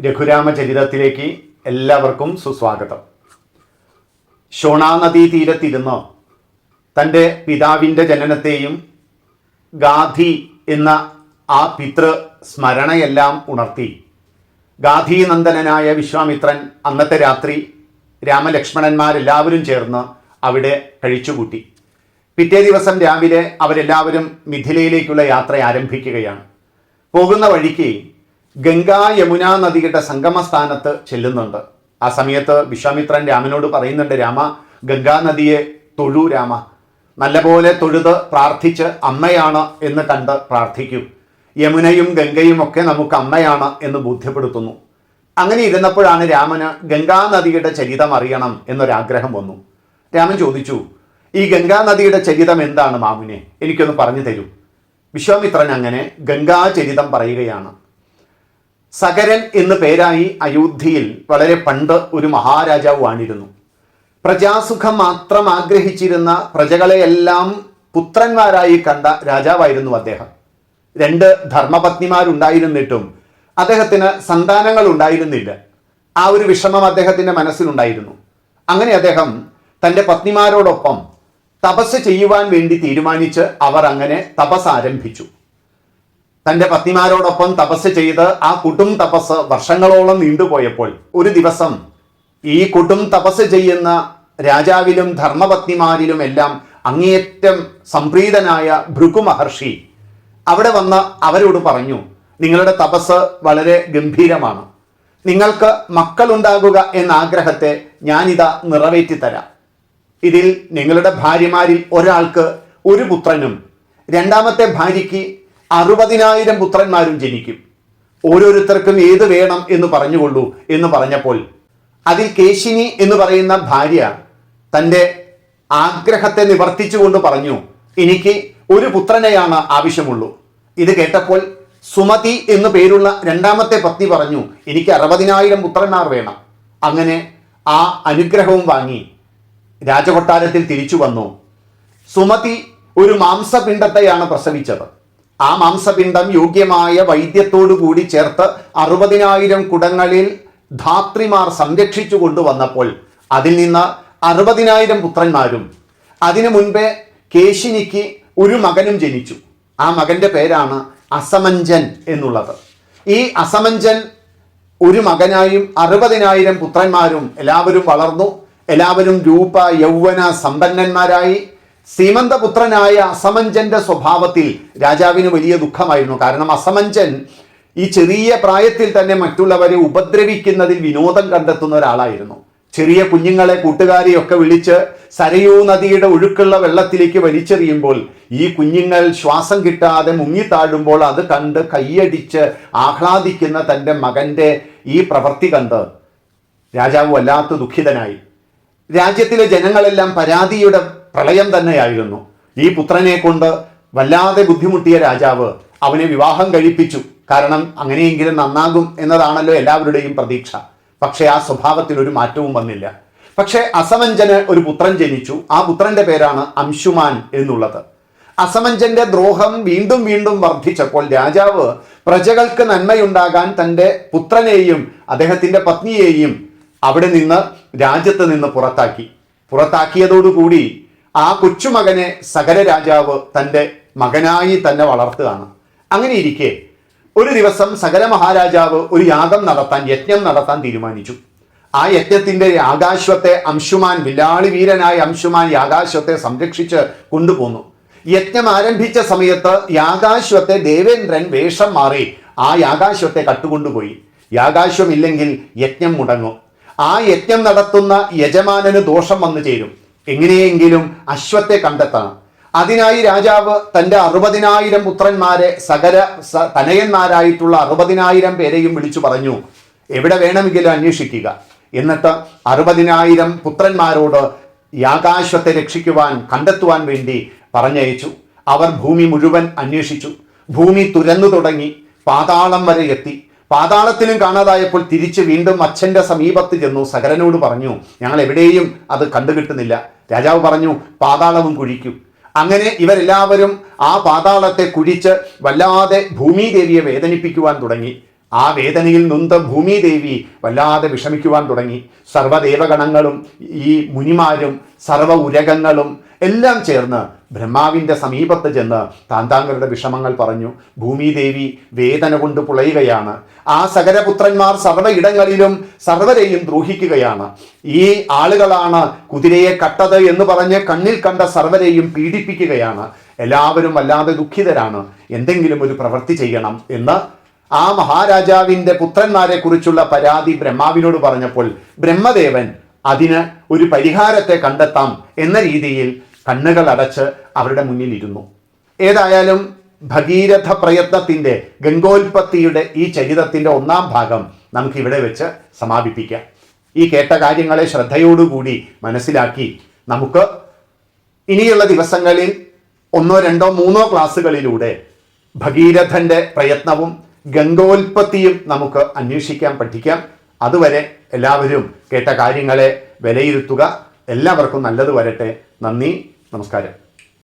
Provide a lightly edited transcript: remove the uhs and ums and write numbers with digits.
രഘുരാമചരിതത്തിലേക്ക് എല്ലാവർക്കും സുസ്വാഗതം. ഷോണാ നദീ തീരത്തിരുന്ന് തൻ്റെ പിതാവിൻ്റെ ജനനത്തെയും ഗാധി എന്ന ആ പിതൃ സ്മരണയെല്ലാം ഉണർത്തി ഗാധീനന്ദനായ വിശ്വാമിത്രൻ അന്നത്തെ രാത്രി രാമലക്ഷ്മണന്മാരെല്ലാവരും ചേർന്ന് അവിടെ കഴിച്ചുകൂട്ടി. പിറ്റേ ദിവസം രാവിലെ അവരെല്ലാവരും മിഥിലയിലേക്കുള്ള യാത്ര ആരംഭിക്കുകയാണ്. പോകുന്ന വഴിക്ക് ഗംഗാ യമുന നദിയുടെ സംഗമസ്ഥാനത്ത് ചെല്ലുന്നുണ്ട്. ആ സമയത്ത് വിശ്വാമിത്രൻ രാമനോട് പറയുന്നുണ്ട്, രാമ, ഗംഗാ നദിയെ തൊഴു രാമ, നല്ലപോലെ തൊഴുത് പ്രാർത്ഥിച്ച് അമ്മയാണ് എന്ന് കണ്ട് പ്രാർത്ഥിക്കൂ. യമുനയും ഗംഗയും ഒക്കെ നമുക്ക് അമ്മയാണ് എന്ന് ബോധ്യപ്പെടുത്തുന്നു. അങ്ങനെ ഇരുന്നപ്പോഴാണ് രാമന് ഗംഗാ നദിയുടെ ചരിതം അറിയണം എന്നൊരാഗ്രഹം വന്നു. രാമൻ ചോദിച്ചു, ഈ ഗംഗാ നദിയുടെ ചരിതം എന്താണ് മാമുനെ, എനിക്കൊന്ന് പറഞ്ഞു തരൂ. വിശ്വാമിത്രൻ അങ്ങനെ ഗംഗാചരിതം പറയുകയാണ്. സഗരൻ എന്ന് പേരായി അയോധ്യയിൽ വളരെ പണ്ട് ഒരു മഹാരാജാവ് വാണിരുന്നു. പ്രജാസുഖം മാത്രം ആഗ്രഹിച്ചിരുന്ന പ്രജകളെയെല്ലാം പുത്രന്മാരായി കണ്ട രാജാവായിരുന്നു അദ്ദേഹം. 2 ധർമ്മപത്നിമാരുണ്ടായിരുന്നിട്ടും അദ്ദേഹത്തിന് സന്താനങ്ങൾ ഉണ്ടായിരുന്നില്ല. ആ ഒരു വിഷമം അദ്ദേഹത്തിൻ്റെ മനസ്സിലുണ്ടായിരുന്നു. അങ്ങനെ അദ്ദേഹം തൻ്റെ പത്നിമാരോടൊപ്പം തപസ് ചെയ്യുവാൻ വേണ്ടി തീരുമാനിച്ച് അവർ അങ്ങനെ തപസ് ആരംഭിച്ചു. തൻ്റെ പത്നിമാരോടൊപ്പം തപസ് ചെയ്ത് ആ കുട്ടും തപസ് വർഷങ്ങളോളം നീണ്ടുപോയപ്പോൾ ഒരു ദിവസം ഈ കുട്ടും തപസ് ചെയ്യുന്ന രാജാവിലും ധർമ്മപത്നിമാരിലും എല്ലാം അങ്ങേയറ്റം സംപ്രീതനായ ഭൃഗു മഹർഷി അവിടെ വന്ന് അവരോട് പറഞ്ഞു, നിങ്ങളുടെ തപസ് വളരെ ഗംഭീരമാണ്, നിങ്ങൾക്ക് മക്കളുണ്ടാകുക എന്ന ആഗ്രഹത്തെ ഞാനിതാ നിറവേറ്റിത്തരാം. ഇതിൽ നിങ്ങളുടെ ഭാര്യമാരിൽ ഒരാൾക്ക് ഒരു പുത്രനും രണ്ടാമത്തെ ഭാര്യയ്ക്ക് 60,000 പുത്രന്മാരും ജനിക്കും. ഓരോരുത്തർക്കും ഏത് വേണം എന്ന് പറഞ്ഞുകൊള്ളൂ എന്ന് പറഞ്ഞപ്പോൾ അതിൽ കേശിനി എന്ന് പറയുന്ന ഭാര്യ തൻ്റെ ആഗ്രഹത്തെ നിവർത്തിച്ചുകൊണ്ട് പറഞ്ഞു, എനിക്ക് ഒരു പുത്രനെയാണ് ആവശ്യമുള്ളൂ. ഇത് കേട്ടപ്പോൾ സുമതി എന്നു പേരുള്ള രണ്ടാമത്തെ പത്നി പറഞ്ഞു, എനിക്ക് 60,000 പുത്രന്മാർ വേണം. അങ്ങനെ ആ അനുഗ്രഹവും വാങ്ങി രാജകൊട്ടാരത്തിൽ തിരിച്ചു വന്നു. സുമതി ഒരു മാംസപിണ്ഡത്തെയാണ് പ്രസവിച്ചത്. ആ മാംസപിണ്ഡം യോഗ്യമായ വൈദ്യത്തോടു കൂടി ചേർത്ത് 60,000 കുടങ്ങളിൽ ധാത്രിമാർ സംരക്ഷിച്ചു കൊണ്ടുവന്നപ്പോൾ അതിൽ നിന്ന് 60,000 പുത്രന്മാരും അതിനു മുൻപേ കേശിനിക്ക് ഒരു മകനും ജനിച്ചു. ആ മകന്റെ പേരാണ് അസമഞ്ജൻ എന്നുള്ളത്. ഈ അസമഞ്ജൻ ഒരു മകനായും 60,000 പുത്രന്മാരും എല്ലാവരും വളർന്നു. എല്ലാവരും രൂപ യൗവന സമ്പന്നന്മാരായി. സീമന്തപുത്രനായ അസമഞ്ജന്റെ സ്വഭാവത്തിൽ രാജാവിന് വലിയ ദുഃഖമായിരുന്നു. കാരണം അസമഞ്ജൻ ഈ ചെറിയ പ്രായത്തിൽ തന്നെ മറ്റുള്ളവരെ ഉപദ്രവിക്കുന്നതിൽ വിനോദം കണ്ടെത്തുന്ന ഒരാളായിരുന്നു. ചെറിയ കുഞ്ഞുങ്ങളെ കൂട്ടുകാരെയൊക്കെ വിളിച്ച് സരയൂ നദിയുടെ ഒഴുക്കുള്ള വെള്ളത്തിലേക്ക് വലിച്ചെറിയുമ്പോൾ ഈ കുഞ്ഞുങ്ങൾ ശ്വാസം കിട്ടാതെ മുങ്ങിത്താഴുമ്പോൾ അത് കണ്ട് കൈയടിച്ച് ആഹ്ലാദിക്കുന്ന തൻ്റെ മകൻ്റെ ഈ പ്രവൃത്തി കണ്ട് രാജാവ് വല്ലാത്ത ദുഃഖിതനായി. രാജ്യത്തിലെ ജനങ്ങളെല്ലാം പരാതിയുടെ പ്രളയം തന്നെയായിരുന്നു. ഈ പുത്രനെ കൊണ്ട് വല്ലാതെ ബുദ്ധിമുട്ടിയ രാജാവ് അവനെ വിവാഹം കഴിപ്പിച്ചു. കാരണം അങ്ങനെയെങ്കിലും നന്നാകും എന്നതാണല്ലോ എല്ലാവരുടെയും പ്രതീക്ഷ. പക്ഷേ ആ സ്വഭാവത്തിൽ ഒരു മാറ്റവും വന്നില്ല. പക്ഷേ അസമഞ്ജന് ഒരു പുത്രൻ ജനിച്ചു. ആ പുത്രന്റെ പേരാണ് അംശുമാൻ എന്നുള്ളത്. അസമഞ്ജന്റെ ദ്രോഹം വീണ്ടും വീണ്ടും വർദ്ധിച്ചപ്പോൾ രാജാവ് പ്രജകൾക്ക് നന്മയുണ്ടാകാൻ തൻ്റെ പുത്രനെയും അദ്ദേഹത്തിൻ്റെ പത്നിയെയും അവിടെ നിന്ന് രാജ്യത്ത് നിന്ന് പുറത്താക്കിയതോടുകൂടി ആ കൊച്ചുമകനെ സഗര രാജാവ് തൻ്റെ മകനായി തന്നെ വളർത്തുകയാണ്. അങ്ങനെ ഇരിക്കെ ഒരു ദിവസം സഗര മഹാരാജാവ് ഒരു യജ്ഞം നടത്താൻ തീരുമാനിച്ചു. ആ യജ്ഞത്തിൻ്റെ യാഗാശ്വത്തെ അംശുമാൻ, വില്ലാളി വീരനായ അംശുമാൻ യാഗാശ്വത്തെ സംരക്ഷിച്ച് കൊണ്ടുപോന്നു. യജ്ഞം ആരംഭിച്ച സമയത്ത് യാഗാശ്വത്തെ ദേവേന്ദ്രൻ വേഷം മാറി ആ യാഗാശ്വത്തെ കട്ടുകൊണ്ടുപോയി. യാഗാശ്വമില്ലെങ്കിൽ യജ്ഞം മുടങ്ങും. ആ യജ്ഞം നടത്തുന്ന യജമാനന് ദോഷം വന്നു ചേരും. എങ്ങനെയെങ്കിലും അശ്വത്തെ കണ്ടെത്തണം. അതിനായി രാജാവ് തൻ്റെ 60,000 പുത്രന്മാരെ തനയന്മാരായിട്ടുള്ള 60,000 പേരെയും വിളിച്ചു പറഞ്ഞു, എവിടെ വേണമെങ്കിലും അന്വേഷിക്കുക. എന്നിട്ട് 60,000 പുത്രന്മാരോട് യാഗാശ്വത്തെ രക്ഷിക്കുവാൻ കണ്ടെത്തുവാൻ വേണ്ടി പറഞ്ഞയച്ചു. അവർ ഭൂമി മുഴുവൻ അന്വേഷിച്ചു. ഭൂമി തുരന്നു തുടങ്ങി, പാതാളം വരെ എത്തി. പാതാളത്തിലും കാണാതായപ്പോൾ തിരിച്ച് വീണ്ടും അച്ഛൻ്റെ സമീപത്ത് ചെന്നു. സഗരനോട് പറഞ്ഞു, ഞങ്ങൾ എവിടെയും അത് കണ്ടുകിട്ടുന്നില്ല. രാജാവ് പറഞ്ഞു, പാതാളവും കുഴിക്കൂ. അങ്ങനെ ഇവരെല്ലാവരും ആ പാതാളത്തെ കുഴിച്ച് വല്ലാതെ ഭൂമിദേവിയെ വേദനിപ്പിക്കുവാൻ തുടങ്ങി. ആ വേദനയിൽ നൊന്ത ഭൂമിദേവി വല്ലാതെ വിഷമിക്കുവാൻ തുടങ്ങി. സർവ്വദേവഗണങ്ങളും ഈ മുനിമാരും സർവ്വ ഉരകങ്ങളും എല്ലാം ചേർന്ന് ബ്രഹ്മാവിൻ്റെ സമീപത്ത് ചെന്ന് താന്താങ്ങളുടെ വിഷമങ്ങൾ പറഞ്ഞു. ഭൂമിദേവി വേദന കൊണ്ട് പുളയുകയാണ്. ആ സകരപുത്രന്മാർ സർവ്വയിടങ്ങളിലും സർവരെയും ദ്രോഹിക്കുകയാണ്. ഈ ആളുകളാണ് കുതിരയെ കട്ടത് എന്ന് പറഞ്ഞ് കണ്ണിൽ കണ്ട സർവരെയും പീഡിപ്പിക്കുകയാണ്. എല്ലാവരും വല്ലാതെ ദുഃഖിതരാണ്. എന്തെങ്കിലും ഒരു പ്രവൃത്തി ചെയ്യണം എന്ന് ആ മഹാരാജാവിൻ്റെ പുത്രന്മാരെ കുറിച്ചുള്ള പരാതി ബ്രഹ്മാവിനോട് പറഞ്ഞപ്പോൾ ബ്രഹ്മദേവൻ അതിന് ഒരു പരിഹാരത്തെ കണ്ടെത്താം എന്ന രീതിയിൽ കണ്ണുകൾ അടച്ച് അവരുടെ മുന്നിൽ ഇരുന്നു. ഏതായാലും ഭഗീരഥ പ്രയത്നത്തിൻ്റെ ഗംഗോൽപത്തിയുടെ ഈ ചരിതത്തിൻ്റെ 1-ാം ഭാഗം നമുക്കിവിടെ വെച്ച് സമാപിപ്പിക്കാം. ഈ കേട്ട കാര്യങ്ങളെ ശ്രദ്ധയോടുകൂടി മനസ്സിലാക്കി നമുക്ക് ഇനിയുള്ള ദിവസങ്ങളിൽ 1, 2, 3 ക്ലാസ്സുകളിലൂടെ ഭഗീരഥൻ്റെ പ്രയത്നവും ഗംഗോൽപത്തിയും നമുക്ക് അന്വേഷിക്കാൻ പഠിക്കാം. അതുവരെ എല്ലാവരും കേട്ട കാര്യങ്ങളെ വിലയിരുത്തുക. എല്ലാവർക്കും നല്ലത് വരട്ടെ. നന്ദി, നമസ്കാരം.